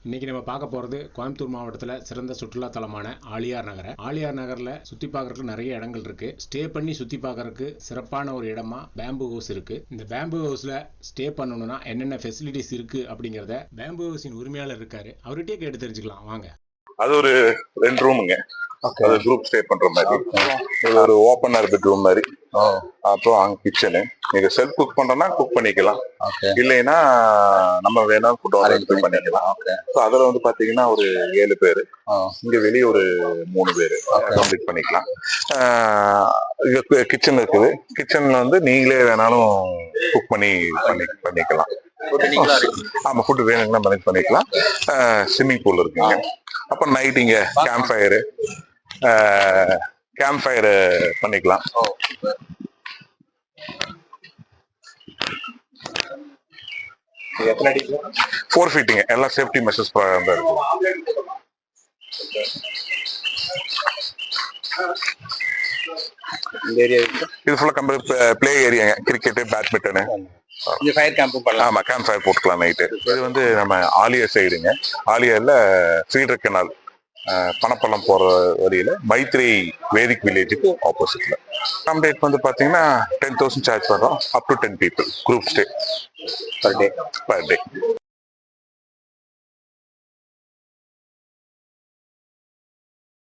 இன்னைக்கு நம்ம பார்க்க போகிறது கோயம்புத்தூர் மாவட்டத்தில் சிறந்த சுற்றுலா தலமான ஆழியார் நகரை. ஆழியார் நகரில் சுற்றி பார்க்கறதுக்கு நிறைய இடங்கள் இருக்கு. ஸ்டே பண்ணி சுற்றி பார்க்கறதுக்கு சிறப்பான ஒரு இடமா பேம்பு ஹவுஸ் இருக்கு. இந்த பேம்பு ஹவுஸ்ல ஸ்டே பண்ணணும்னா என்னென்ன ஃபெசிலிட்டிஸ் இருக்கு அப்படிங்கிறத பேம்பு ஹவுஸின் உரிமையாளர் இருக்காரு, அவர்கிட்டயே கேட்டு தெரிஞ்சுக்கலாம் வாங்க. அது ஒரு 2 ரூமுங்க. அது குரூப் ஸ்டே பண்ற மாதிரி. இது ஒரு ஓப்பன் ஏர் பெட்ரூம் மாதிரி. அப்புறம் அங்க கிச்சனு. நீங்க செல்ஃப் குக் பண்றோம்னா குக் பண்ணிக்கலாம். இல்லைன்னா நம்ம வேணா ஃபுட் அரேஞ்ச் பண்ணிக்கலாம். ஸோ அதுல வந்து பாத்தீங்கன்னா ஒரு 7 பேரு. இங்க வெளியே ஒரு 3 பேரு கம்ப்ளீட் பண்ணிக்கலாம். கிச்சன் இருக்குது. கிச்சன்ல வந்து நீங்களே வேணாலும் குக் பண்ணிக்கலாம். ஆமா, ஃபுட் வேணுங்கன்னா மேனேஜ் பண்ணிக்கலாம். ஸ்விம்மிங் பூல் இருக்குங்க. அப்ப நைட் இங்க கேம்ப் ஃபயர் பண்ணிக்கலாம். 4 ஃபீட்டுங்க. எல்லாம் சேஃப்டி மெஷர்ஸ் இருக்கு. இது ஃபுல்லா பிளே ஏரியாங்க. Cricket, badminton. ஆமா, கேம்ப் ஃபயர் போட்டுக்கலாம் நைட்டு. இது வந்து நம்ம ஆலியார் சைடுங்க. ஆலியார்ல ஃபீடர் கெனால் பணப்பள்ளம் போற வழியில மைத்ரி வேதிக் வில்லேஜுக்கு ஆப்போசிட்ல. அகாமடேட் வந்து பாத்தீங்கன்னா 10,000 சார்ஜ் பண்றோம். Up to 10 people group stay per day.